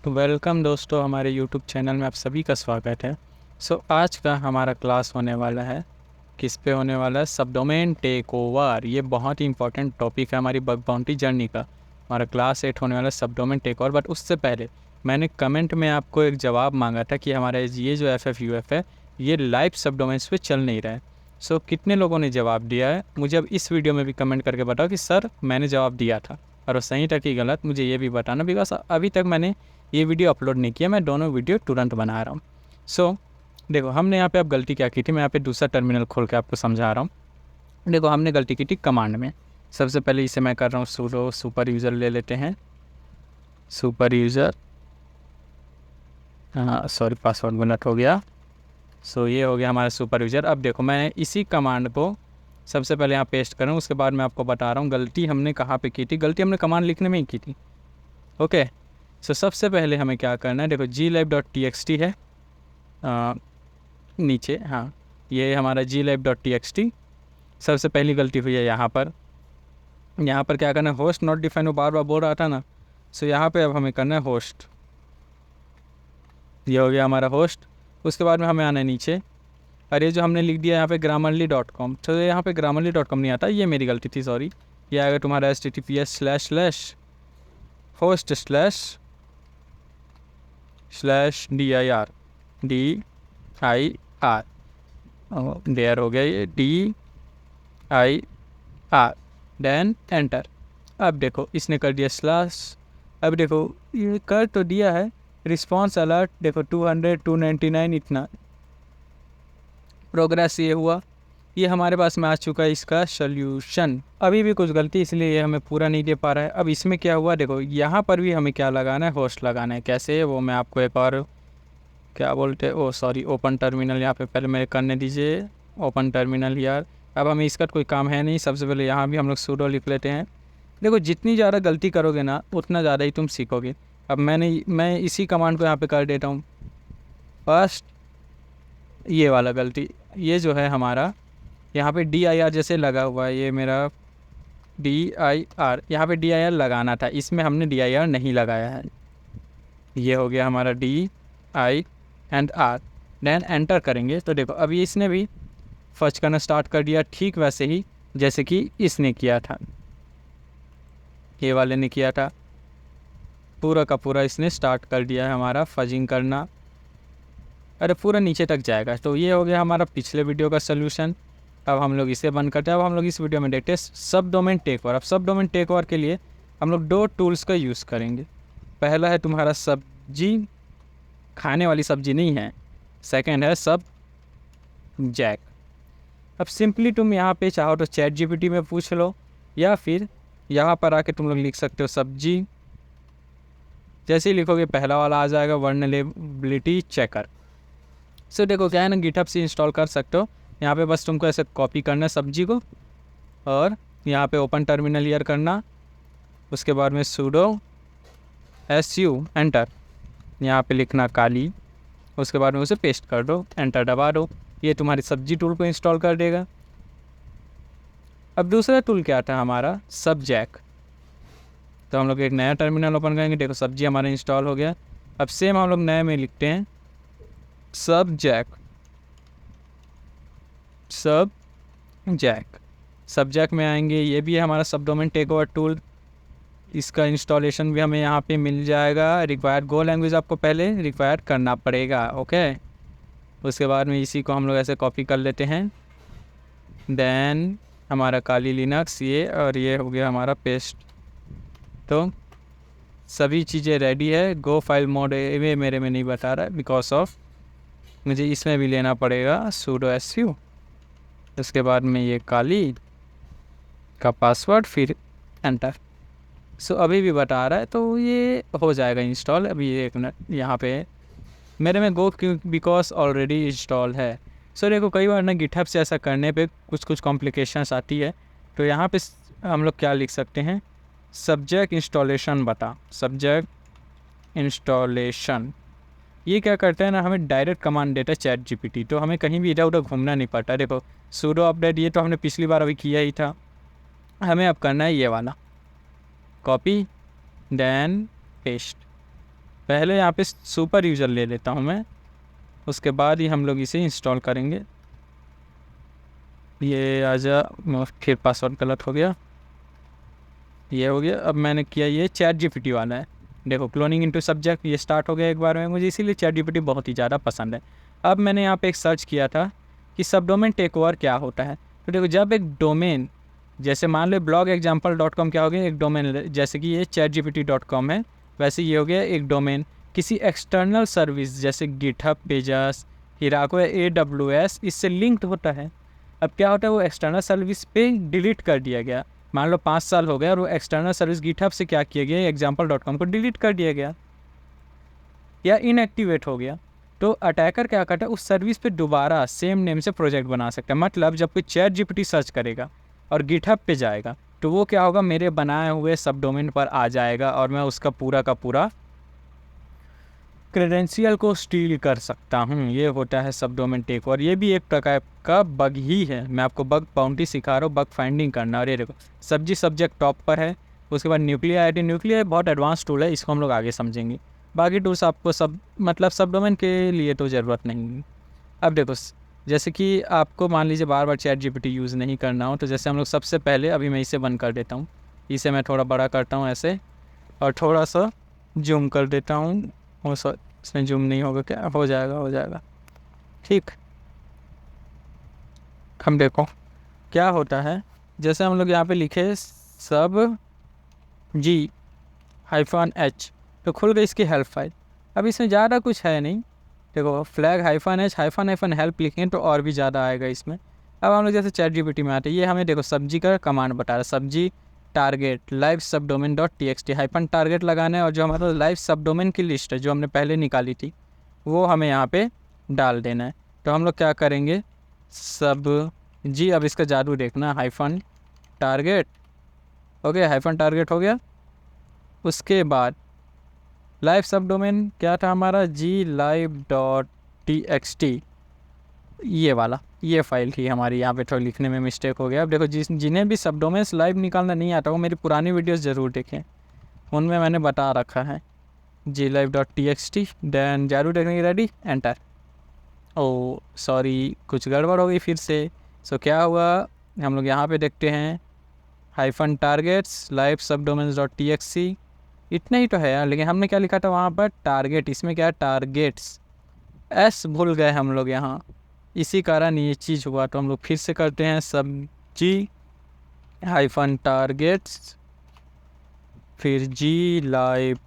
तो वेलकम दोस्तों, हमारे यूट्यूब चैनल में आप सभी का स्वागत है। आज का हमारा क्लास होने वाला है, किस पे होने वाला है? सब डोमेन टेक ओवर। ये बहुत ही इंपॉर्टेंट टॉपिक है हमारी बग बाउंटी जर्नी का। हमारा क्लास 8 होने वाला है सब डोमेन टेक ओवर। बट उससे पहले मैंने कमेंट में आपको एक जवाब मांगा था कि हमारा ये जो FFUF है ये लाइव सब डोमेन्स पे चल नहीं रहा है। कितने लोगों ने जवाब दिया है मुझे अब इस वीडियो में भी कमेंट करके बताओ कि सर मैंने जवाब दिया था, और वो सही था कि गलत, मुझे ये भी बताना। बिकॉज अभी तक मैंने ये वीडियो अपलोड नहीं किया, मैं दोनों वीडियो तुरंत बना रहा हूँ। देखो हमने यहाँ पे अब गलती क्या की थी, मैं यहाँ पे दूसरा टर्मिनल खोल के आपको समझा रहा हूँ। देखो हमने गलती की थी कमांड में। सबसे पहले इसे मैं कर रहा हूँ sudo सुपर यूज़र ले लेते हैं, सुपर यूज़र। हाँ सॉरी, पासवर्ड गलत हो गया। ये हो गया हमारा सुपर यूज़र। अब देखो मैं इसी कमांड को सबसे पहले यहाँ पेस्ट कर रहा हूँ, उसके बाद मैं आपको बता रहा हूँ गलती हमने कहाँ पे की थी। गलती हमने कमांड लिखने में ही की थी। ओके, सबसे पहले हमें क्या करना है, देखो glib.txt है नीचे। हाँ, ये हमारा glib.txt। सबसे पहली गलती हुई है यहाँ पर। यहाँ पर क्या करना है, होस्ट नॉट डिफाइन, वो बार बार बोल रहा था ना। यहाँ पे अब हमें करना है होस्ट। ये हो गया हमारा होस्ट। उसके बाद में हमें आना है नीचे, और ये जो हमने लिख दिया यहाँ पे grammarly.com, तो यहाँ पे grammarly.com नहीं आता, ये मेरी गलती थी, सॉरी। ये आएगा तुम्हारा https//host/dir देयर हो गया ये DIR, देन एंटर। अब देखो इसने कर दिया स्लैश। अब देखो ये कर तो दिया है, रिस्पॉन्स अलर्ट देखो 200 299 इतना प्रोग्रेस ये हुआ। ये हमारे पास में आ चुका है इसका सोल्यूशन। अभी भी कुछ गलती, इसलिए ये हमें पूरा नहीं दे पा रहा है। अब इसमें क्या हुआ, देखो यहाँ पर भी हमें क्या लगाना है, होस्ट लगाना है। कैसे, वो मैं आपको एक और क्या बोलते हैं, ओ सॉरी, ओपन टर्मिनल यहाँ पे पहले मेरे करने दीजिए। ओपन टर्मिनल यार, अब हमें इसका कोई काम है नहीं। सबसे पहले यहाँ भी हम लोग सूडो लिख लेते हैं। देखो जितनी ज़्यादा गलती करोगे ना उतना ज़्यादा ही तुम सीखोगे। अब मैं इसी कमांड को यहाँ पे कर देता हूँ। फर्स्ट ये वाला गलती, ये जो है हमारा यहाँ पे DIR जैसे लगा हुआ है, ये मेरा DIR, यहाँ पे DIR लगाना था, इसमें हमने DIR नहीं लगाया है। ये हो गया हमारा DI and R, then enter करेंगे तो देखो अभी इसने भी फर्स्ट करना स्टार्ट कर दिया, ठीक वैसे ही जैसे कि इसने किया था, ये वाले ने किया था। पूरा का पूरा इसने स्टार्ट कर दिया है हमारा फजिंग करना। अरे पूरा नीचे तक जाएगा। तो ये हो गया हमारा पिछले वीडियो का सोल्यूशन। अब हम लोग इसे बंद करते हैं। अब हम लोग इस वीडियो में देखते हैं सब डोमेन टेक ओवर। अब सब डोमेन टेक ओवर के लिए हम लोग दो टूल्स का यूज़ करेंगे। पहला है तुम्हारा सब्जी, खाने वाली सब्जी नहीं है। सेकंड है सब जैक। अब सिंपली तुम यहाँ पे चाहो तो चैट GPT में पूछ लो, या फिर यहाँ पर आके तुम लोग लिख सकते हो सब्जी। जैसे ही लिखोगे पहला वाला आ जाएगा, वर्नरेबिलिटी चेकर। देखो क्या है ना, गिटहब से इंस्टॉल कर सकते हो। यहाँ पे बस तुमको ऐसे कॉपी करना है सब्जी को, और यहाँ पे ओपन टर्मिनल ईयर करना। उसके बाद में sudo su एंटर, यहाँ पे लिखना काली। उसके बाद में उसे पेस्ट कर दो, एंटर दबा दो, ये तुम्हारी सब्जी टूल को इंस्टॉल कर देगा। अब दूसरा टूल क्या था हमारा, सब जैक। तो हम लोग एक नया टर्मिनल ओपन करेंगे। देखो सब्जी हमारा इंस्टॉल हो गया। अब सेम हम लोग नए में लिखते हैं सब जैक। सब जैक में आएंगे, ये भी है हमारा सब डोमेन टेक ओवर टूल। इसका इंस्टॉलेशन भी हमें यहाँ पे मिल जाएगा। रिक्वायर्ड गो लैंग्वेज आपको पहले रिक्वायर करना पड़ेगा, ओके। उसके बाद में इसी को हम लोग ऐसे कॉपी कर लेते हैं। देन हमारा काली लिनक्स ये, और ये हो गया हमारा पेस्ट। तो सभी चीज़ें रेडी है। गो फाइल मोड ये मेरे में नहीं बता रहा है, बिकॉज ऑफ मुझे इसमें भी लेना पड़ेगा sudo su। उसके बाद में ये काली का पासवर्ड, फिर एंटर। अभी भी बता रहा है, तो ये हो जाएगा इंस्टॉल। अभी एक मिनट, यहाँ पे मेरे में गो क्यों, बिकॉज ऑलरेडी इंस्टॉल है। देखो कई बार ना गिटहब से ऐसा करने पे कुछ कॉम्प्लिकेशंस आती है। तो यहाँ पे हम लोग क्या लिख सकते हैं, सब्जेक्ट इंस्टॉलेशन बता, सब्जेक्ट इंस्टॉलेशन। ये क्या करता है ना, हमें डायरेक्ट कमांड देता है चैट GPT, तो हमें कहीं भी इधर उधर घूमना नहीं पड़ता। देखो sudo अपडेट, ये तो हमने पिछली बार अभी किया ही था। हमें अब करना है ये वाला, कॉपी देन पेस्ट। पहले यहाँ पे सुपर यूज़र ले लेता हूँ मैं, उसके बाद ही हम लोग इसे इंस्टॉल करेंगे। ये आजा, फिर पासवर्ड गलत हो गया, ये हो गया। अब मैंने किया, ये चैट जीपीटी वाला है। देखो क्लोनिंग इनटू सब्जेक्ट ये स्टार्ट हो गया एक बार में, मुझे इसीलिए चैट जीपीटी बहुत ही ज़्यादा पसंद है। अब मैंने यहाँ पे एक सर्च किया था कि सब डोमेन टेक ओवर क्या होता है। तो देखो जब एक डोमेन, जैसे मान लो blogexample.com क्या हो गया, एक डोमेन, जैसे कि ये chatgpt.com है, वैसे ये हो गया एक डोमेन किसी एक्सटर्नल सर्विस जैसे गिटहब पेजेस, हिराको या AWS इससे लिंक्ड होता है। अब क्या होता है, वो एक्सटर्नल सर्विस पे डिलीट कर दिया गया, मान लो 5 साल हो गए और वो एक्सटर्नल सर्विस गिटहब से क्या किया गया, example.com को डिलीट कर दिया गया या इनएक्टिवेट हो गया। तो अटैकर क्या करता है, उस सर्विस पे दोबारा सेम नेम से प्रोजेक्ट बना सकता है। मतलब जब कोई चैट जीपीटी सर्च करेगा और गिटहब पे जाएगा तो वो क्या होगा, मेरे बनाए हुए सब डोमेन पर आ जाएगा और मैं उसका पूरा का पूरा क्रेडेंशियल को स्टील कर सकता हूँ। ये होता है सब डोमेन टेक ओवर। ये भी एक प्रकार का बग ही है, मैं आपको बग बाउंटी सिखा रहा हूँ, बग फाइंडिंग करना। और ये देखो सब्जी सब्जेक्ट टॉप पर है, उसके बाद न्यूक्लियर आईडी, न्यूक्लियर बहुत एडवांस टूल है, इसको हम लोग आगे समझेंगे। बाकी टूल्स आपको सब मतलब सब डोमेन के लिए तो ज़रूरत नहीं है। अब देखो जैसे कि आपको मान लीजिए बार बार चैट जीपीटी यूज़ नहीं करना हो, तो जैसे हम लोग सबसे पहले, अभी मैं इसे बंद कर देता हूँ, इसे मैं थोड़ा बड़ा करता हूँ ऐसे और थोड़ा सा जूम कर देता हूँ। हो इसमें जूम नहीं होगा क्या, हो जाएगा हो जाएगा ठीक। हम देखो क्या होता है, जैसे हम लोग यहाँ पे लिखे सब G-H तो खुल गई इसकी हेल्प फाइल। अब इसमें ज़्यादा कुछ है नहीं, देखो फ्लैग -H हेल्प लिखेंगे तो और भी ज़्यादा आएगा इसमें। अब हम लोग जैसे चैट जीपीटी में आते हैं, ये हमें देखो सब्जी का कमांड बता रहा है, सब्जी टारगेट लाइव सब डोमेन .txt टारगेट लगाना है, और जो हमारा लाइव सब डोमेन की लिस्ट है जो हमने पहले निकाली थी वो हमें यहाँ पे डाल देना है। तो हम लोग क्या करेंगे, सब जी, अब इसका जादू देखना, टारगेट हो गया, टारगेट हो गया। उसके बाद लाइव सब डोमेन क्या था हमारा, GLive.txt, ये वाला, ये फाइल थी हमारी, यहाँ पे थोड़ा लिखने में मिस्टेक हो गया। अब देखो जिन्हें भी सब डोमेन्स लाइव निकालना नहीं आता वो मेरी पुरानी वीडियोस ज़रूर देखें, उनमें मैंने बता रखा है। GLive.txt देन जादू देखने की रेडी, एंटर। ओ सॉरी, कुछ गड़बड़ हो गई फिर से। सो क्या हुआ, हम लोग यहाँ पे देखते हैं -targets लाइव सब डोमेन्स.txt, इतना ही तो है यार, लेकिन हमने क्या लिखा था वहाँ पर, टारगेट, इसमें क्या है टारगेट्स, एस भूल गए हम लोग यहाँ, इसी कारण ये चीज़ हुआ। तो हम लोग फिर से करते हैं, सब्जी -targets फिर GLive.txt।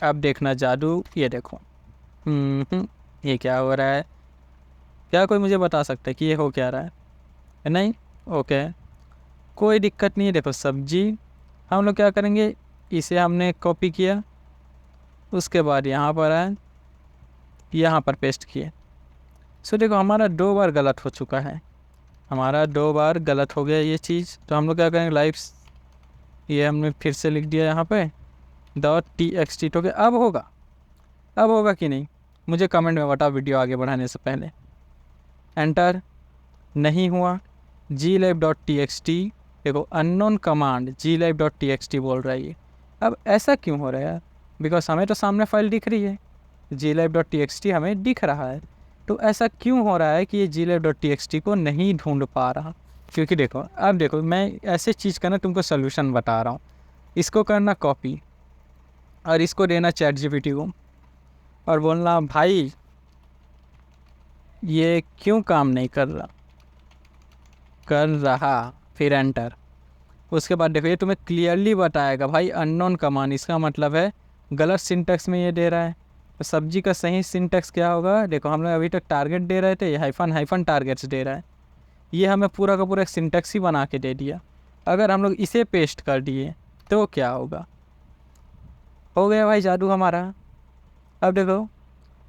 अब देखना जादू, ये देखो ये क्या हो रहा है, क्या कोई मुझे बता सकता है कि ये हो क्या रहा है? नहीं, ओके कोई दिक्कत नहीं है। देखो सब्जी, हम लोग क्या करेंगे, इसे हमने कॉपी किया, उसके बाद यहाँ पर आए, यहाँ पर पेस्ट किए। सो देखो हमारा 2 बार गलत हो चुका है, हमारा 2 बार गलत हो गया ये चीज़। तो हम लोग क्या करेंगे, लाइव, ये हमने फिर से लिख दिया यहाँ पे .txt, तो क्या अब होगा कि नहीं, मुझे कमेंट में बताओ वीडियो आगे बढ़ाने से पहले। एंटर, नहीं हुआ। GLive.txt, देखो अननोन कमांड GLive.txt बोल रहा है ये। अब ऐसा क्यों हो रहा है, बिकॉज हमें तो सामने फाइल दिख रही है, GLive.txt हमें दिख रहा है, तो ऐसा क्यों हो रहा है कि ये GLive.txt को नहीं ढूंढ पा रहा? क्योंकि देखो, अब देखो मैं ऐसे चीज़ का ना तुमको सोल्यूशन बता रहा हूँ, इसको करना कॉपी और इसको देना चैट जीपीटी को और बोलना भाई ये क्यों काम नहीं कर रहा, फिर एंटर। उसके बाद देखो ये तुम्हें क्लियरली बताएगा भाई अननोन कमांड, इसका मतलब है गलत सिंटेक्स में ये दे रहा है। तो सब्जी का सही सिंटेक्स क्या होगा, देखो हम लोग अभी तक टारगेट दे रहे थे, ये हाइफन टारगेट्स दे रहा है, ये हमें पूरा का पूरा एक सिंटेक्स ही बना के दे दिया। अगर हम लोग इसे पेस्ट कर दिए तो क्या होगा, हो गया भाई जादू हमारा। अब देखो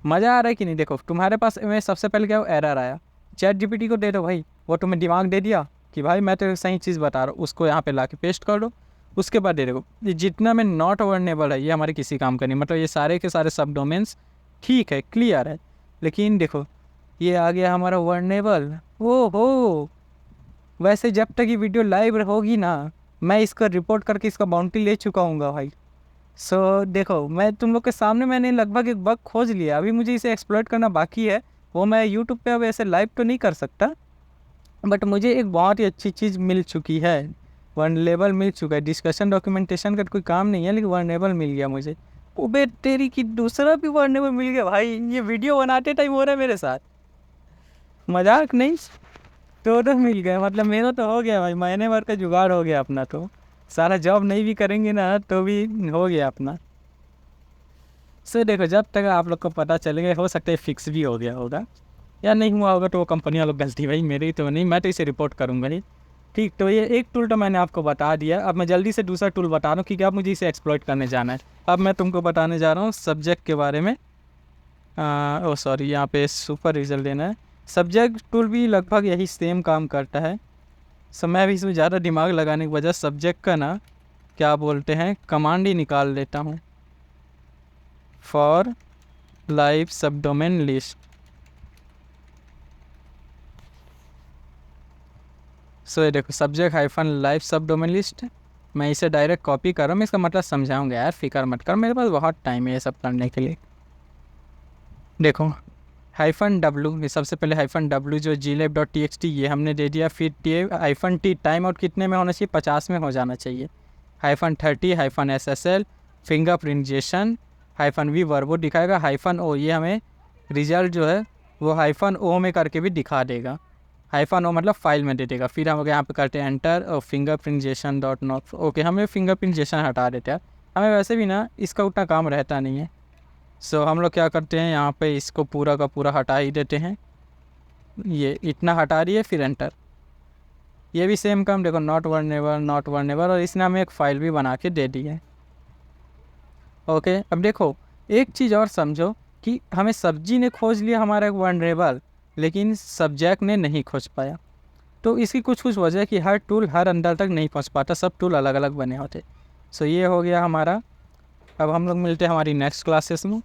मज़ा आ रहा है कि नहीं, देखो तुम्हारे पास में सबसे पहले क्या एरर आया, चैट जीपीटी को दे दो भाई, वो तुम्हें दिमाग दे दिया कि भाई मैं तो सही चीज़ बता रहा हूँ, उसको यहाँ पे ला के पेस्ट कर दो। उसके बाद दे देखो ये जितना में नॉट वर्नेबल है ये हमारे किसी काम का नहीं, मतलब ये सारे के सारे सब डोमेन्स ठीक है, क्लियर है, लेकिन देखो ये आ गया हमारा वर्नेबल। हो वैसे जब तक ये वीडियो लाइव होगी ना, मैं इसका रिपोर्ट करके इसका बाउंटी ले चुका हूँ भाई, देखो मैं तुम लोग के सामने मैंने लगभग एक बग खोज लिया, अभी मुझे इसे एक्सप्लॉइट करना बाकी है। वो मैं यूट्यूब पे अब ऐसे लाइव तो नहीं कर सकता, बट मुझे एक बहुत ही अच्छी चीज़ मिल चुकी है, वर्नेबल मिल चुका है। डिस्कशन डॉक्यूमेंटेशन का कोई काम नहीं है, लेकिन वर्नेबल मिल गया मुझे। ओबे तेरी की दूसरा भी वर्नेबल मिल गया भाई, ये वीडियो बनाते टाइम हो रहा है मेरे साथ, मजाक नहीं। तो मिल गया, मतलब मेरा तो हो गया भाई, महीने भर का जुगाड़ हो गया अपना। तो सारा जॉब नहीं भी करेंगे ना तो भी हो गया अपना। देखो जब तक आप लोग को पता चलेगा, हो सकता है फिक्स भी हो गया होगा या नहीं हुआ होगा, तो वो कंपनी वालों की गलती भाई, मेरी तो नहीं, मैं तो इसे रिपोर्ट करूँगा ही। ठीक, तो ये एक टूल तो मैंने आपको बता दिया। अब मैं जल्दी से दूसरा टूल बता रहा हूँ, क्योंकि अब मुझे इसे एक्सप्लॉइट करने जाना है। अब मैं तुमको बताने जा रहा हूँ सब्जेक्ट के बारे में। ओ सॉरी, यहाँ पे सुपर रिजल्ट देना है। सब्जेक्ट टूल भी लगभग यही सेम काम करता है। मैं भी इसमें ज़्यादा दिमाग लगाने की वजह सब्जेक्ट का ना क्या बोलते हैं कमांड ही निकाल लेता हूँ, फॉर लाइव सब डोमेन लिस्ट। ये देखो सब्जेक्ट हाइफन लाइव सब डोमेन लिस्ट। मैं इसे डायरेक्ट कॉपी कर रहा हूँ, मैं इसका मतलब समझाऊंगा यार, फिक्र मत कर, मेरे पास बहुत टाइम है ये सब करने के लिए। देखो हाइफन डब्लू, ये सबसे पहले हाइफन डब्लू जो glab.txt ये हमने दे दिया। फिर हाइफन टी टाइम आउट कितने में होना चाहिए, 50 में हो जाना चाहिए। Hyphen 30 hyphen SSL fingerprinting hyphen V verbose दिखाएगा। हाइफन ओ ये हमें रिजल्ट जो है वो हाइफन ओ में करके भी दिखा देगा। हाइफन ओ मतलब फाइल में दे देगा। फिर हम यहाँ पे करते हैं एंटर और फिंगरप्रिंटेशन डॉट नॉट। ओके, हमें फिंगरप्रिंटेशन हटा देते हैं, हमें वैसे भी ना इसका उतना काम रहता नहीं है। हम लोग क्या करते हैं यहाँ पे इसको पूरा का पूरा हटा ही देते हैं। ये इतना हटा रही है, फिर एंटर। ये भी सेम काम, देखो नॉट वर्नेबल, और इसने हमें एक फ़ाइल भी बना के दे दी है। ओके, अब देखो एक चीज़ और समझो कि हमें सब्जी ने खोज लिया हमारा एक वर्नेबल, लेकिन सब्जेक्ट ने नहीं खोज पाया। तो इसकी कुछ वजह है कि हर टूल हर अंदर तक नहीं पहुंच पाता, सब टूल अलग अलग बने होते। ये हो गया हमारा। अब हम लोग मिलते हैं हमारी नेक्स्ट क्लासेस में।